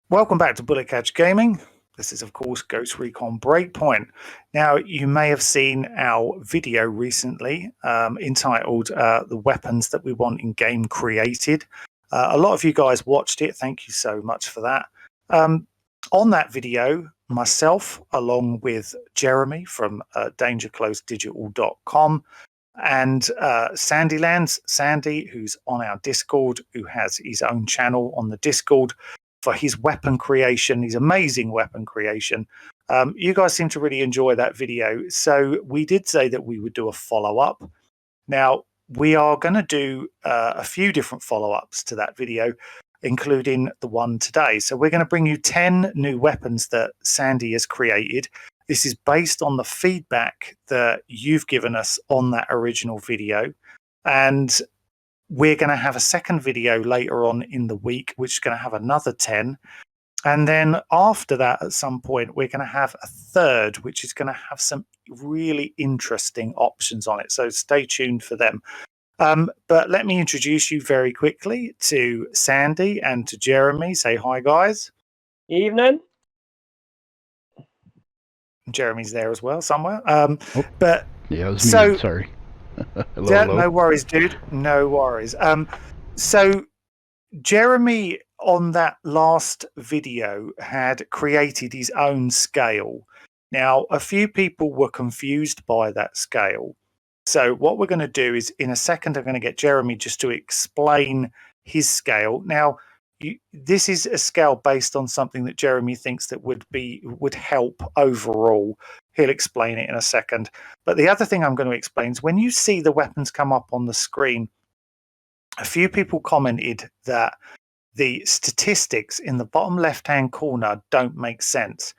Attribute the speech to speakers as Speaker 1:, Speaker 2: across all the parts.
Speaker 1: Welcome back to Bullet Catch Gaming. This is, of course, Ghost Recon Breakpoint. Now, you may have seen our video recently entitled The Weapons That We Want in Game Created. A lot of you guys watched it. Thank you so much for that. On that video, myself, along with Jeremy from dangerclosedigital.com, and Sandylands, Sandy, who's on our Discord, who has his own channel on the Discord for his weapon creation, his amazing weapon creation. You guys seem to really enjoy that video. So we did say that we would do a follow-up. Now, we are going to do a few different follow-ups to that video, including the one today. So we're going to bring you 10 new weapons that Sandy has created. This is based on the feedback that you've given us on that original video. And we're going to have a second video later on in the week, which is going to have another 10. And then after that, at some point, we're going to have a third, which is going to have some really interesting options on it. So stay tuned for them. But let me introduce you very quickly to Sandy and to Jeremy. Say hi, guys.
Speaker 2: Evening.
Speaker 1: Jeremy's there as well somewhere.
Speaker 3: But yeah, I was
Speaker 1: so
Speaker 3: muted, sorry.
Speaker 1: Hello, yeah, hello. No worries, dude. No worries. So Jeremy on that last video had created his own scale. Now, a few people were confused by that scale. So what we're going to do is in a second, I'm going to get Jeremy just to explain his scale. Now, this is a scale based on something that Jeremy thinks that would help overall. He'll explain it in a second. But the other thing I'm going to explain is when you see the weapons come up on the screen, a few people commented that the statistics in the bottom left-hand corner don't make sense.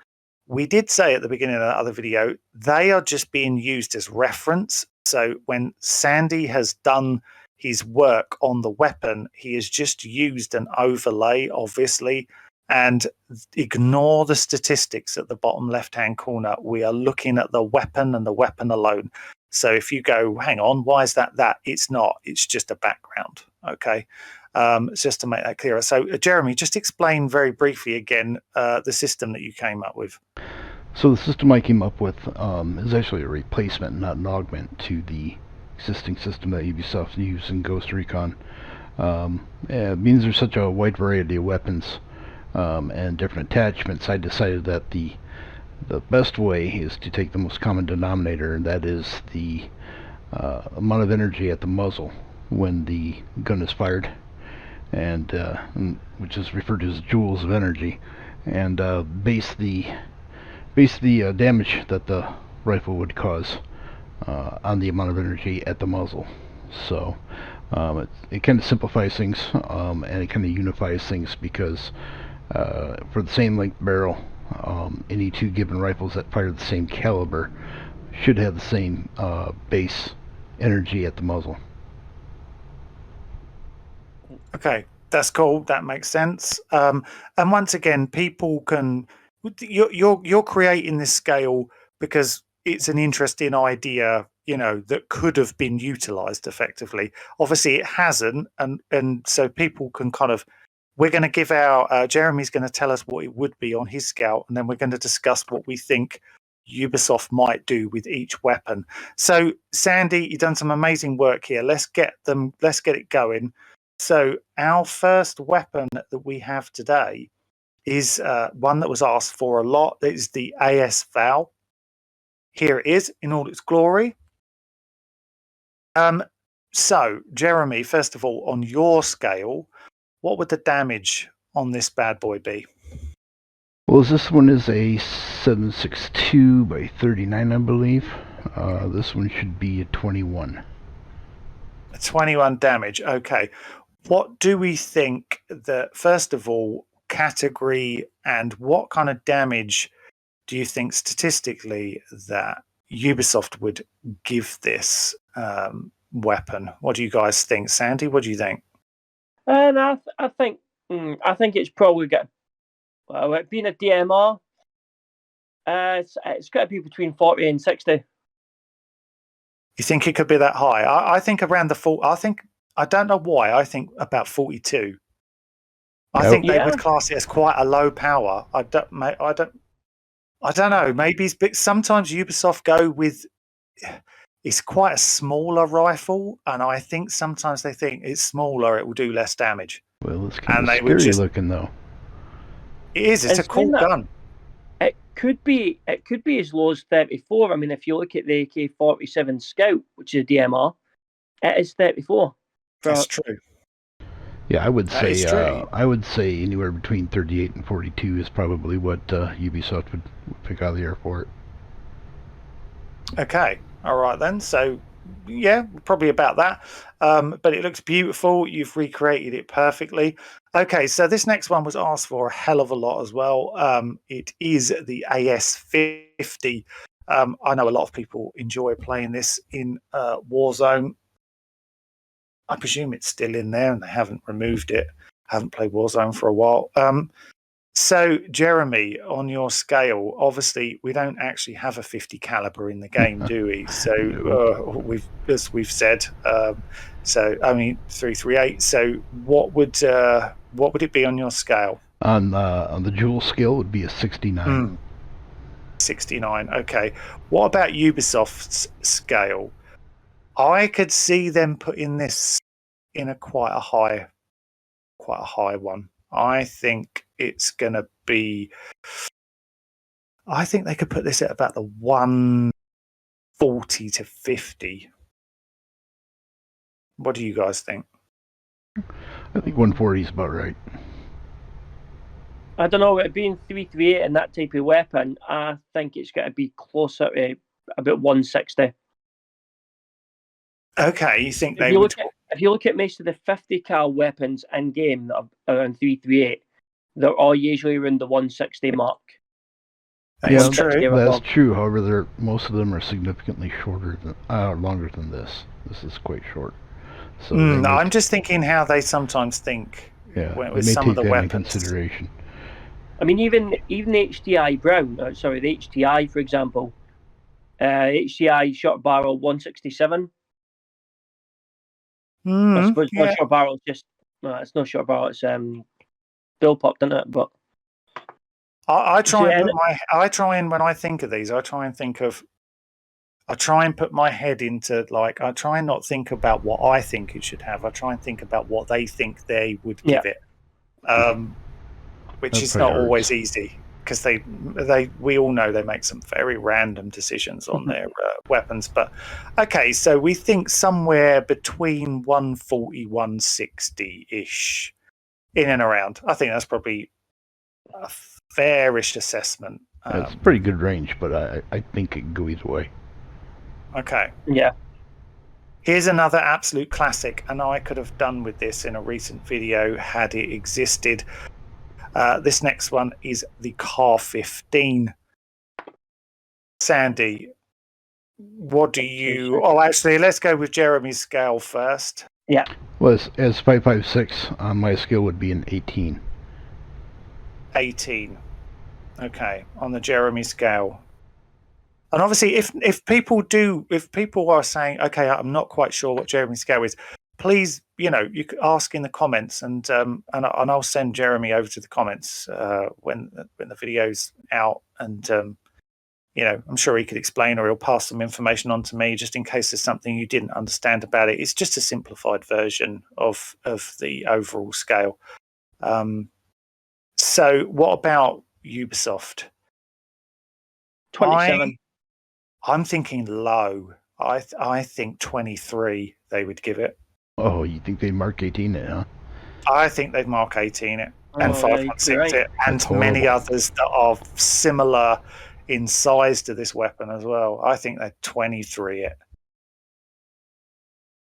Speaker 1: We did say at the beginning of the other video, they are just being used as reference. So when Sandy has done his work on the weapon, he has just used an overlay, obviously, and ignore the statistics at the bottom left-hand corner. We are looking at the weapon and the weapon alone. So if you go, hang on, why is that? It's not. It's just a background. Okay. Just to make that clearer. So Jeremy, just explain very briefly again the system that you came up with.
Speaker 3: So the system I came up with is actually a replacement, not an augment to the existing system that Ubisoft used in Ghost Recon. It means there's such a wide variety of weapons and different attachments. I decided that the best way is to take the most common denominator, and that is the amount of energy at the muzzle when the gun is fired, and which is referred to as joules of energy, and base the damage that the rifle would cause on the amount of energy at the muzzle. So it kind of simplifies things and it kind of unifies things, because for the same length barrel, any two given rifles that fire the same caliber should have the same base energy at the muzzle.
Speaker 1: Okay, that's cool. That makes sense. And once again, people can. You're creating this scale because it's an interesting idea, that could have been utilized effectively. Obviously, it hasn't, and so people can kind of. We're going to give our Jeremy's going to tell us what it would be on his scale, and then we're going to discuss what we think Ubisoft might do with each weapon. So, Sandy, you've done some amazing work here. Let's get it going. So, our first weapon that we have today is one that was asked for a lot. It is the AS VAL. Here it is in all its glory. So, Jeremy, first of all, on your scale, what would the damage on this bad boy be?
Speaker 3: Well, this one is a 762 by 39, I believe. This one should be a 21.
Speaker 1: A 21 damage. Okay. What do we think that, first of all, category and what kind of damage do you think statistically that Ubisoft would give this weapon? What do you guys think? Sandy, what do you think?
Speaker 2: And I think it's probably got, well, it being a DMR, it's got to be between 40 and 60.
Speaker 1: You think it could be that high? I think around the 40. I don't know why. I think about 42. I think they would class it as quite a low power. I don't know. Maybe sometimes Ubisoft go with it's quite a smaller rifle, and I think sometimes they think it's smaller, it will do less damage.
Speaker 3: Well, it's kind of scary looking though.
Speaker 1: It is. It's a cool gun.
Speaker 2: It could be as low as 34. I mean, if you look at the AK-47 Scout, which is a DMR, it is 34.
Speaker 1: That's true.
Speaker 3: Yeah, I would say anywhere between 38 and 42 is probably what Ubisoft would pick out of the air for it.
Speaker 1: Okay, all right then. So, yeah, probably about that. But it looks beautiful. You've recreated it perfectly. Okay, so this next one was asked for a hell of a lot as well. It is the AS-50. I know a lot of people enjoy playing this in Warzone. I presume it's still in there and they haven't removed it. I haven't played Warzone for a while. So, Jeremy, on your scale, obviously we don't actually have a 50 caliber in the game, do we? So we've said. So I mean 338. So what would it be on your scale?
Speaker 3: On the dual scale, it would be a 69.
Speaker 1: 69. Okay. What about Ubisoft's scale? I could see them putting this in quite a high one. I think it's going to be. I think they could put this at about the 140 to 50. What do you guys think?
Speaker 3: I think 140 is about right.
Speaker 2: I don't know. It being 338 and that type of weapon, I think it's going to be closer to about 160.
Speaker 1: Okay, you think
Speaker 2: if you look at most of the 50 cal weapons in game that are around 338, they're all usually around the 160 mark.
Speaker 3: That's true. However, most of them are significantly longer than this. This is quite short. So
Speaker 1: I'm just thinking how they sometimes think with some of the weapons.
Speaker 3: Into consideration.
Speaker 2: I mean, even the HDI the HTI, for example, HDI short barrel 167. I suppose one short barrel is just it's no short barrel. It's bill popped in it, but
Speaker 1: I try and when I think of these, I try and put my head into I try and not think about what I think it should have. I try and think about what they think they would give it, which is not always easy because we all know they make some very random decisions on their weapons. But okay, so we think somewhere between 140, 160 ish, in and around. I think that's probably a fairish assessment.
Speaker 3: It's a pretty good range, but I think it can go either way.
Speaker 1: Okay.
Speaker 2: Yeah.
Speaker 1: Here's another absolute classic, and I could have done with this in a recent video had it existed. This next one is the Car 15. Sandy, what do you... Oh, actually, let's go with Jeremy's scale first.
Speaker 2: Yeah.
Speaker 3: Well, as 556 on my scale would be an 18.
Speaker 1: 18. Okay, on the Jeremy scale. And obviously, if people are saying, okay, I'm not quite sure what Jeremy's scale is, please, you could ask in the comments, and I'll send Jeremy over to the comments when the video's out, and I'm sure he could explain, or he'll pass some information on to me just in case there's something you didn't understand about it. It's just a simplified version of the overall scale. So, what about Ubisoft?
Speaker 2: 27.
Speaker 1: I'm thinking low. I think 23 they would give it.
Speaker 3: Oh, you think they'd mark 18 it, huh?
Speaker 1: I think they'd mark 18 it, and 5.6 it, and many others that are similar in size to this weapon as well. I think they'd 23 it.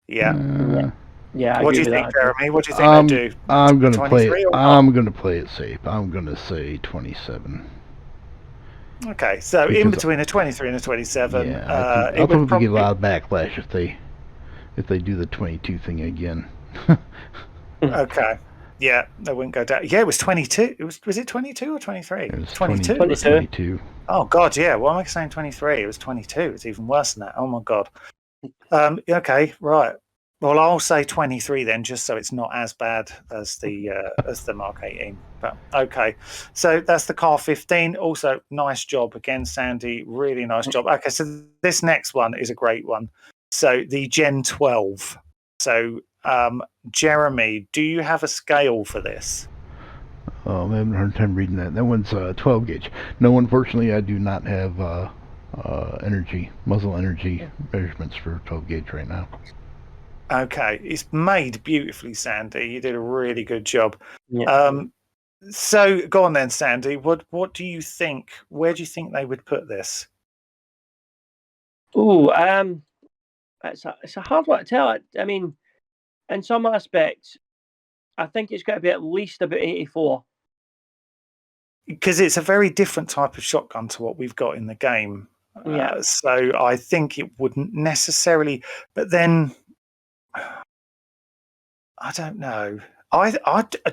Speaker 1: Yeah.
Speaker 2: Yeah.
Speaker 1: What do you think, Jeremy? What do you think they do?
Speaker 3: I'm going to play it. I'm going to play it safe. I'm going to say 27.
Speaker 1: Okay, so in between a 23 and a 27.
Speaker 3: Yeah, I'll probably get a lot of backlash if they do the 22 thing again.
Speaker 1: Okay. Yeah, they wouldn't go down. Yeah, it was 22. Was it 22 or 23?
Speaker 3: It was
Speaker 1: 22.
Speaker 3: 22.
Speaker 1: Oh God, yeah. Why am I saying 23? It was 22. It's even worse than that. Oh my God. Okay, right. Well, I'll say 23 then, just so it's not as bad as the Mark 18. But okay, so that's the Car 15. Also, nice job again, Sandy. Really nice job. Okay, so this next one is a great one. So the Gen 12. So, Jeremy, do you have a scale for this?
Speaker 3: I'm having a hard time reading that. That one's 12 gauge. No, unfortunately, I do not have muzzle energy measurements for 12 gauge right now.
Speaker 1: Okay, it's made beautifully, Sandy. You did a really good job.
Speaker 2: Yeah.
Speaker 1: So go on then, Sandy. What do you think? Where do you think they would put this?
Speaker 2: Oh, it's a hard one to tell. I mean, in some aspects, I think it's got to be at least about 84.
Speaker 1: Because it's a very different type of shotgun to what we've got in the game.
Speaker 2: Yeah.
Speaker 1: So I think it wouldn't necessarily. But then I don't know. Do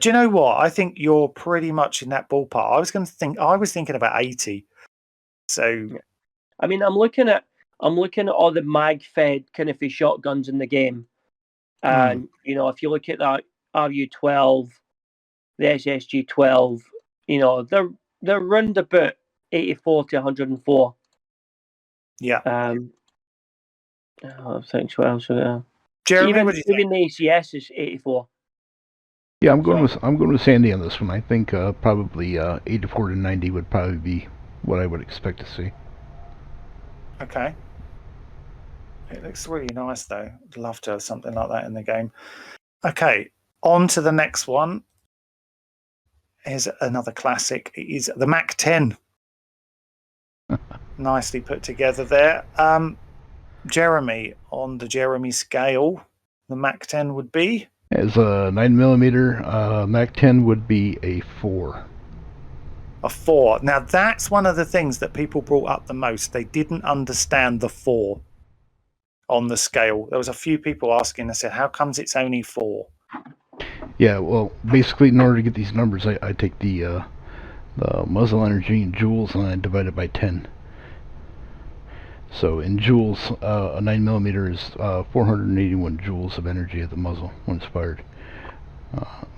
Speaker 1: you know what? I think you're pretty much in that ballpark. I was thinking about 80. So
Speaker 2: I mean, I'm looking at all the mag-fed kind of shotguns in the game, and you know, if you look at that RU-12, the SSG-12, you know, they're round about 84 to 104.
Speaker 1: Yeah.
Speaker 2: I think what else?
Speaker 1: Jeremy, what do you think?
Speaker 2: Even the ACS is 84.
Speaker 3: Yeah, I'm going with Sandy on this one. I think probably 84 to 90 would probably be what I would expect to see.
Speaker 1: Okay. It looks really nice, though. I'd love to have something like that in the game. Okay, on to the next one. Here's another classic. It is the Mac 10. Nicely put together there. Jeremy, on the Jeremy scale, the Mac 10 would be?
Speaker 3: As a 9mm, Mac 10 would be a 4.
Speaker 1: A 4. Now, that's one of the things that people brought up the most. They didn't understand the 4 on the scale. There was a few people asking, I said, how comes it's only 4?
Speaker 3: Yeah, well, basically, in order to get these numbers, I take the muzzle energy in joules and I divide it by 10. So in joules, a 9mm is 481 joules of energy at the muzzle when it's fired.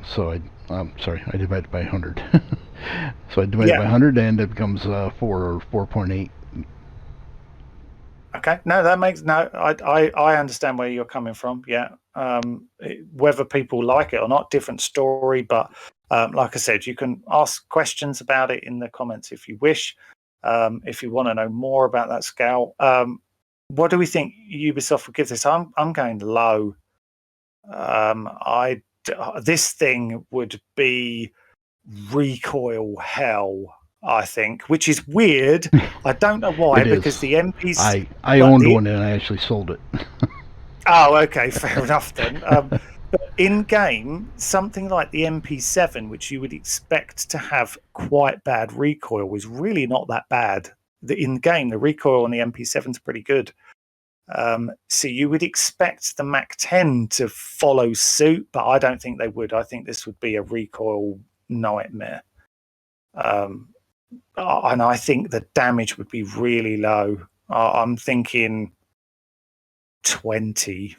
Speaker 3: So I'm sorry, I divide it by 100. So I divide it by 100 and it becomes 4 or 4.8.
Speaker 1: Okay, no, that makes I understand where you're coming from. Yeah, whether people like it or not, different story. But like I said, you can ask questions about it in the comments if you wish. If you want to know more about that scale, what do we think Ubisoft would give this? I'm going low. This thing would be recoil hell, I think, which is weird. I don't know why, because the MPs.
Speaker 3: I owned one and I actually sold it.
Speaker 1: Oh, okay, fair enough then. But in game, something like the MP7, which you would expect to have quite bad recoil, was really not that bad. In game, the recoil on the MP7 is pretty good. So you would expect the Mac 10 to follow suit, but I don't think they would. I think this would be a recoil nightmare. And I think the damage would be really low. I'm thinking 20.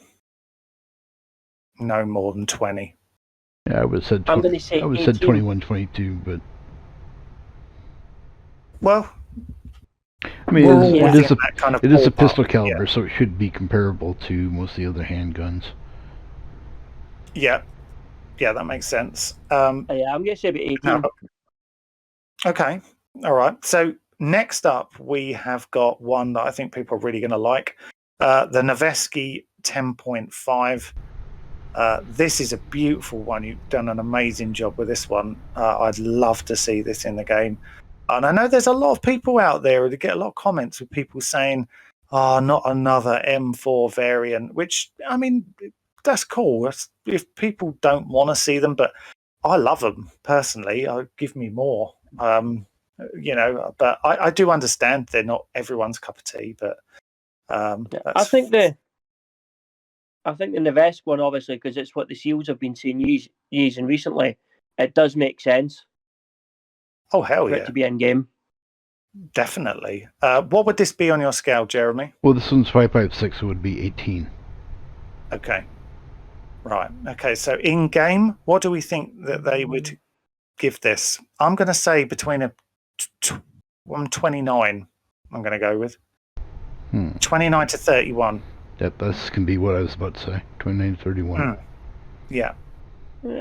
Speaker 1: No more than 20.
Speaker 3: Yeah, I would have said,
Speaker 2: I'm going to say
Speaker 3: 21, 22, but...
Speaker 1: Well...
Speaker 3: I mean, it is a
Speaker 1: ballpark,
Speaker 3: pistol caliber, so it should be comparable to most of the other handguns.
Speaker 1: Yeah. Yeah, that makes sense.
Speaker 2: Yeah, I'm going to say about 18.
Speaker 1: No. Okay. All right. So next up, we have got one that I think people are really going to like. The Noveski 10.5. This is a beautiful one. You've done an amazing job with this one. I'd love to see this in the game. And I know there's a lot of people out there who get a lot of comments with people saying, oh, not another M4 variant, which, I mean, that's cool. If people don't want to see them, but I love them personally. Give me more. You know, but I do understand they're not everyone's cup of tea, but
Speaker 2: I think the Noveski one, obviously, because it's what the SEALs have been using recently, it does make sense.
Speaker 1: Oh, hell yeah.
Speaker 2: For it to be in game.
Speaker 1: Definitely. What would this be on your scale, Jeremy?
Speaker 3: Well, this one's 5.56, so it would be 18.
Speaker 1: Okay. Right. Okay. So in game, what do we think that they would give this? I'm going to say between a 29. I'm going to go with 29 to 31.
Speaker 3: This can be what I was about to say. 29 to 31.
Speaker 1: Yeah.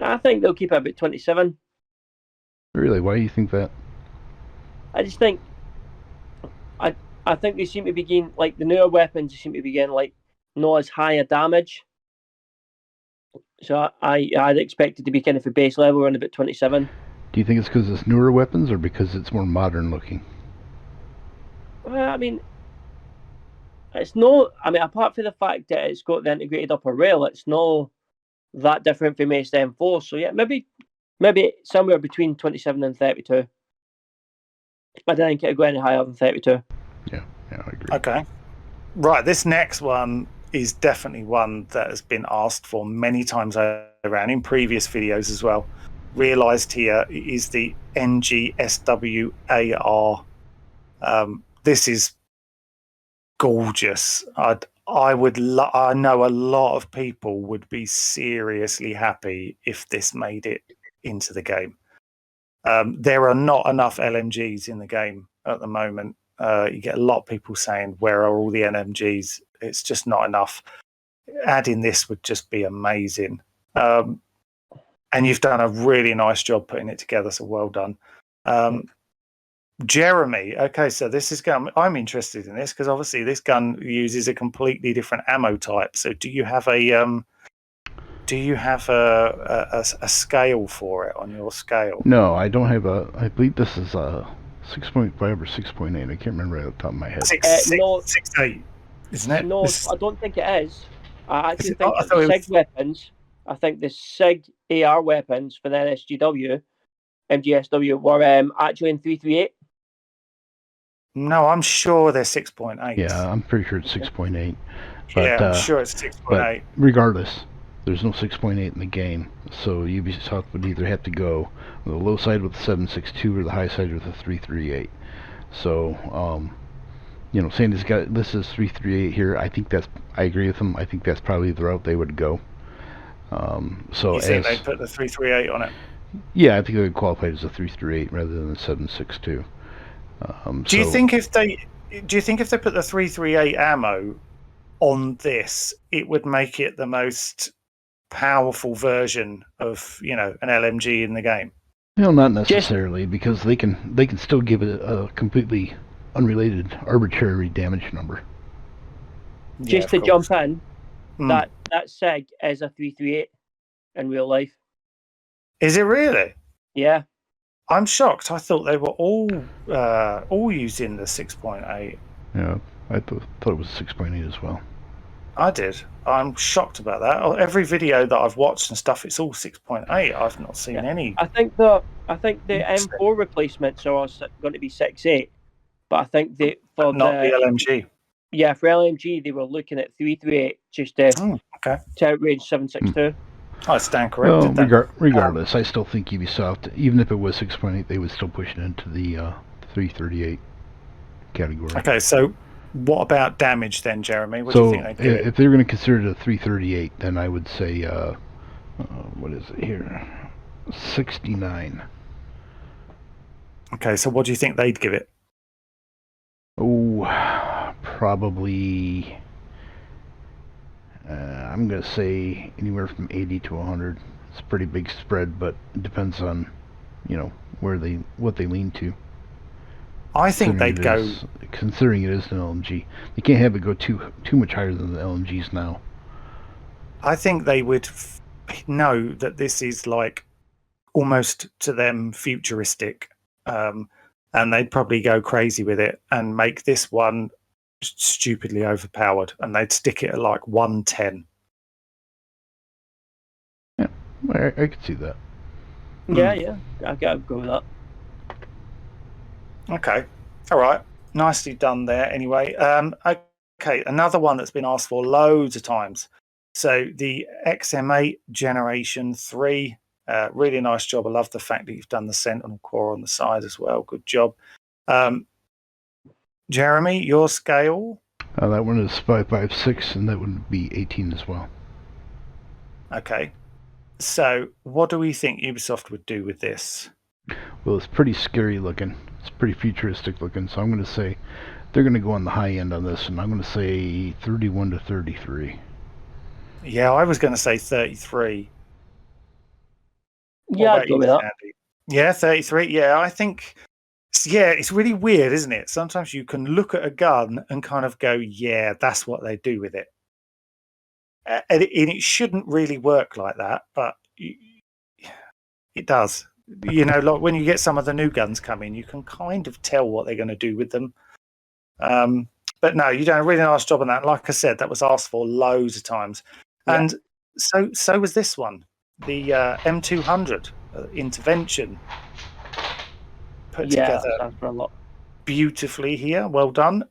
Speaker 2: I think they'll keep it about 27.
Speaker 3: Really? Why do you think that?
Speaker 2: I just think, I think they seem to be getting, like, the newer weapons seem to be getting, like, not as high a damage. So I'd expect it to be kind of a base level around about 27.
Speaker 3: Do you think it's because it's newer weapons or because it's more modern looking?
Speaker 2: I mean, it's no. I mean, apart from the fact that it's got the integrated upper rail, it's no that different from Ace M4. So yeah, maybe somewhere between 27 and 32. I don't think it'll go any higher than 32.
Speaker 3: Yeah, I agree.
Speaker 1: Okay. Right, this next one is definitely one that has been asked for many times around in previous videos as well. Realised here is the NGSW-AR. This is gorgeous. I know a lot of people would be seriously happy if this made it into the game. There are not enough LMGs in the game at the moment. You get a lot of people saying, where are all the LMGs? It's just not enough. Adding this would just be amazing. And you've done a really nice job putting it together, so well done. Jeremy, okay, so this is I'm interested in this because obviously this gun uses a completely different ammo type. So do you have a scale for it on your scale?
Speaker 3: No, I don't have a. I believe this is a 6.5 or 6.8. I can't remember right off the top of my head.
Speaker 1: 6.8, isn't it?
Speaker 2: No, I don't think it is. I actually think the SIG weapons. I think the SIG AR weapons for the NGSW were actually in 338.
Speaker 1: No, I'm sure they're 6.8.
Speaker 3: Yeah, I'm pretty sure it's 6.8.
Speaker 1: Yeah, I'm sure it's 6.8.
Speaker 3: Regardless, there's no 6.8 in the game, so Ubisoft would either have to go with the low side with the 7.62 or the high side with the 338. So, saying this is 338 here, I agree with them. I think that's probably the route they would go. So
Speaker 1: you think they'd put the 338 on it?
Speaker 3: Yeah, I think they would qualify it as a 338 rather than the 7.62.
Speaker 1: Do you think if they put the 338 ammo on this, it would make it the most powerful version of an LMG in the game?
Speaker 3: No, not necessarily, because they can still give it a completely unrelated arbitrary damage number.
Speaker 2: Just to jump in, that SIG is a 338 in real life.
Speaker 1: Is it really?
Speaker 2: Yeah.
Speaker 1: I'm shocked. I thought they were all using the 6.8.
Speaker 3: Yeah, I thought it was 6.8 as well.
Speaker 1: I did. I'm shocked about that. Every video that I've watched and stuff, it's all 6.8. I've not seen any.
Speaker 2: I think the M4 replacements are going to be 6.8, but I think the
Speaker 1: LMG.
Speaker 2: Yeah, for LMG they were looking at 338 just to outrange 7.62.
Speaker 1: I stand corrected.
Speaker 3: Well, regardless, I still think Ubisoft, even if it was 6.8, they would still push it into the 338 category.
Speaker 1: Okay, so what about damage then, Jeremy? What do you think they'd give it?
Speaker 3: If they're going to consider it a 338, then I would say, what is it here? 69.
Speaker 1: Okay, so what do you think they'd give it?
Speaker 3: Oh, probably... I'm going to say anywhere from 80 to 100. It's a pretty big spread, but it depends on, what they lean to.
Speaker 1: I think they'd go...
Speaker 3: Considering it is an LMG. They can't have it go too much higher than the LMGs now.
Speaker 1: I think they would know that this is like almost to them futuristic. And they'd probably go crazy with it and make this one stupidly overpowered, and they'd stick it at like 110.
Speaker 3: Yeah, I could see that.
Speaker 2: Yeah, I gotta go with that.
Speaker 1: Okay, all right, nicely done there. Anyway, okay, another one that's been asked for loads of times. So the XMA Generation 3, really nice job. I love the fact that you've done the Sentinel core on the side as well. Good job. Jeremy, your scale?
Speaker 3: That one is 5.56, and that would be 18 as well.
Speaker 1: Okay. So, what do we think Ubisoft would do with this?
Speaker 3: Well, it's pretty scary looking. It's pretty futuristic looking. So I'm going to say they're going to go on the high end on this, and I'm going to say 31 to 33.
Speaker 1: Yeah, I was going to say 33.
Speaker 2: Yeah, I'd go with that.
Speaker 1: Sandy? Yeah, 33. Yeah, I think. Yeah, it's really weird, isn't it? Sometimes you can look at a gun and kind of go, "Yeah, that's what they do with it." And it shouldn't really work like that, but it does. You know, like when you get some of the new guns come in, you can kind of tell what they're going to do with them. But no, you done a really nice job on that. Like I said, that was asked for loads of times, and so was this one, the M200 intervention. Put together
Speaker 2: for a lot.
Speaker 1: Beautifully here. Well done,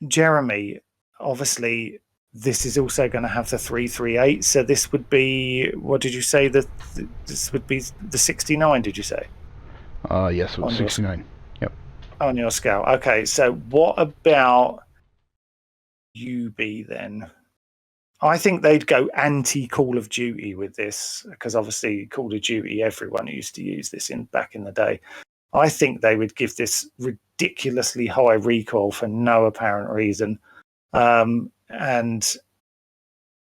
Speaker 1: Jeremy. Obviously, this is also going to have the 338. So this would be, what did you say? This would be the 69. Did you say?
Speaker 3: Yes, it was 69. Yep.
Speaker 1: On your scale. Okay. So what about UB then? I think they'd go anti Call of Duty with this, because obviously Call of Duty, everyone used to use this back in the day. I think they would give this ridiculously high recoil for no apparent reason. And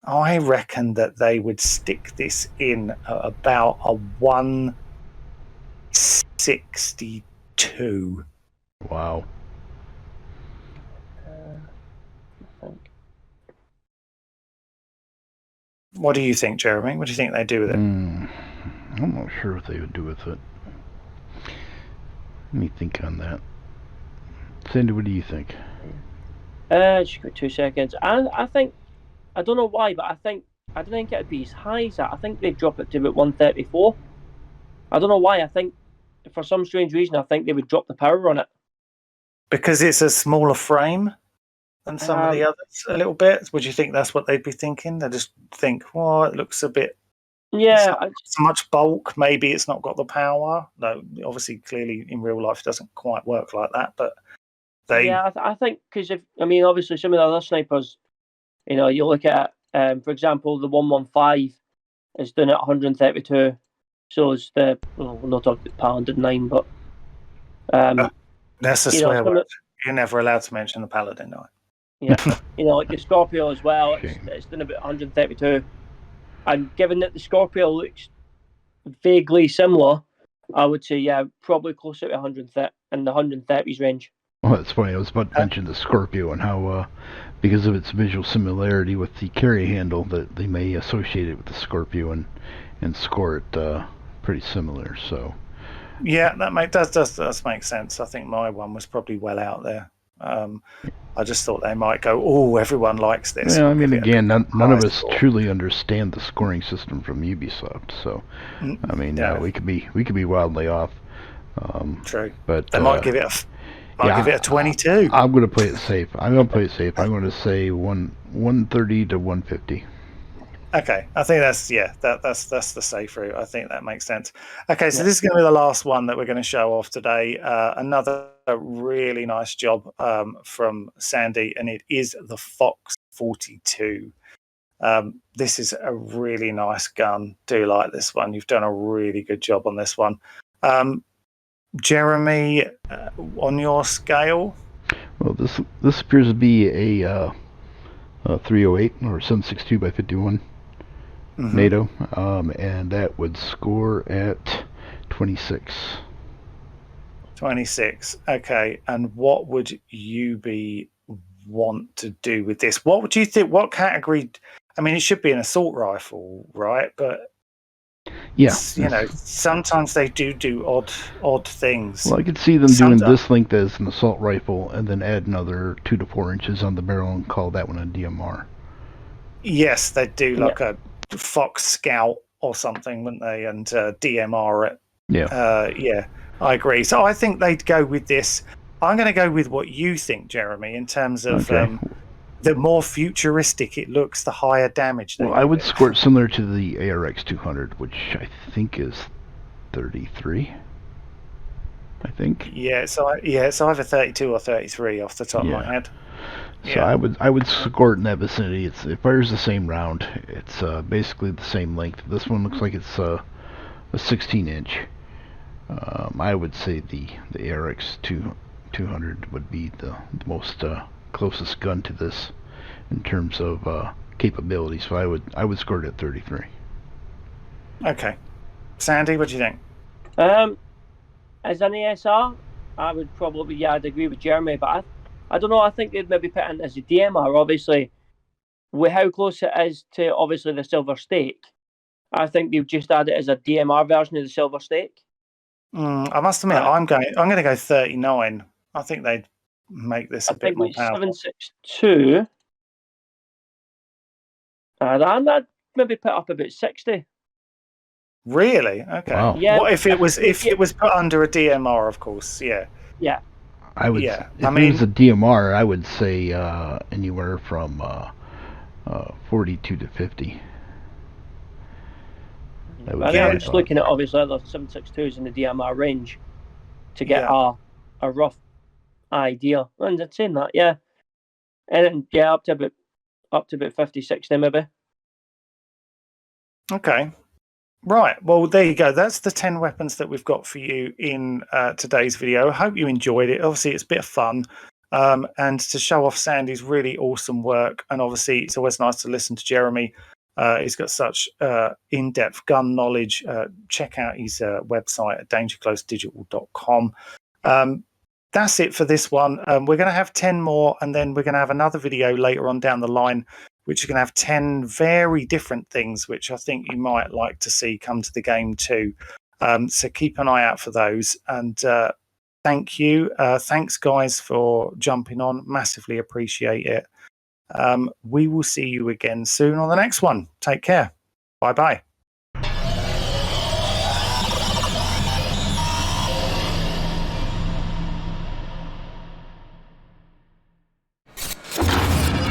Speaker 1: I reckon that they would stick this in at about a 162.
Speaker 3: Wow.
Speaker 1: What do you think, Jeremy? What do you think they do with it?
Speaker 3: I'm not sure what they would do with it. Let me think on that. Sandy, what do you think?
Speaker 2: Just got 2 seconds. I think, I don't know why, but I don't think it'd be as high as that. I think they'd drop it to about 134. I don't know why. I think, for some strange reason, I think they would drop the power on it.
Speaker 1: Because it's a smaller frame than some of the others, a little bit. Would you think that's what they'd be thinking? They just think, well, it looks a bit.
Speaker 2: Yeah,
Speaker 1: so much bulk. Maybe it's not got the power. No, obviously, clearly in real life, it doesn't quite work like that. But they.
Speaker 2: Yeah, I think because obviously some of the other snipers, you look at, for example, the 115 is done at 132. So is the we'll not talk about Paladin 9, but
Speaker 1: that's a swear word. You're never allowed to mention the Paladin 9.
Speaker 2: Yeah, like the Scorpio as well. It's done about 132. And given that the Scorpio looks vaguely similar, I would say, probably closer to 130 in the 130s range.
Speaker 3: Well, that's funny. I was about to mention the Scorpio and how, because of its visual similarity with the carry handle, that they may associate it with the Scorpio and score it pretty similar. So.
Speaker 1: Yeah, that does make sense. I think my one was probably well out there. I just thought they might go, oh, everyone likes this.
Speaker 3: Yeah, I mean, again, none of us truly understand the scoring system from Ubisoft, so I mean, we could be wildly off.
Speaker 1: True,
Speaker 3: but
Speaker 1: they might give it a 22.
Speaker 3: I'm going to play it safe. I'm going to say 130 to 150.
Speaker 1: Okay, I think that's the safe route. I think that makes sense. Okay, so this is going to be the last one that we're going to show off today. Another really nice job from Sandy, and it is the Fox 42. This is a really nice gun. Do like this one. You've done a really good job on this one. Jeremy, on your scale?
Speaker 3: Well, this appears to be a 308 or 7.62 by 51. Mm-hmm. NATO, and that would score at 26.
Speaker 1: 26. Okay, and what would you want to do with this? What would you think? What category? I mean, it should be an assault rifle, right? But
Speaker 3: yeah,
Speaker 1: sometimes they do odd things.
Speaker 3: Well, I could see them doing this length as an assault rifle, and then add another 2 to 4 inches on the barrel and call that one a DMR.
Speaker 1: Yes, they do like a Fox Scout or something, wouldn't they? And DMR it. Yeah, I agree. So I think they'd go with this. I'm going to go with what you think, Jeremy, in terms of the more futuristic it looks, the higher damage.
Speaker 3: Well, I would score it similar to the ARX 200, which I think is 33. I think.
Speaker 1: Yeah, so it's either 32 or 33 off the top of my head.
Speaker 3: So I would score it in that vicinity. It fires the same round. It's basically the same length. This one looks like it's a 16-inch. I would say the ARX 200 would be the most closest gun to this in terms of capability. So I would score it at 33.
Speaker 1: Okay, Sandy, what do you think?
Speaker 2: As an ASR, I would probably I'd agree with Jeremy, but I don't know. I think they'd maybe put it in as a DMR. Obviously, with how close it is to obviously the Silver Stake, I think they've just add it as a DMR version of the Silver Stake.
Speaker 1: I must admit, I'm going to go 39. I think they'd make this a bit more powerful.
Speaker 2: 7.62. I'd maybe put up about 60.
Speaker 1: Really? Okay.
Speaker 3: Wow.
Speaker 2: Yeah.
Speaker 1: What if it was put under a DMR? Of course. Yeah.
Speaker 2: Yeah.
Speaker 3: I would.
Speaker 1: Yeah.
Speaker 3: If it was a DMR, I would say anywhere from 42 to 50.
Speaker 2: I'm just looking at obviously the 7.62s in the DMR range to get a rough idea. And I'd saying that, yeah. And then, up to about 50, 60 maybe. Okay.
Speaker 1: Right. Well, there you go. That's the 10 weapons that we've got for you in today's video. I hope you enjoyed it. Obviously, it's a bit of fun. And to show off Sandy's really awesome work. And obviously, it's always nice to listen to Jeremy. He's got such in-depth gun knowledge. Check out his website at dangerclosedigital.com. That's it for this one. We're going to have 10 more, and then we're going to have another video later on down the line, which is going to have 10 very different things, which I think you might like to see come to the game too. So keep an eye out for those. And thank you. Thanks, guys, for jumping on. Massively appreciate it. We will see you again soon on the next one. Take care. Bye-bye.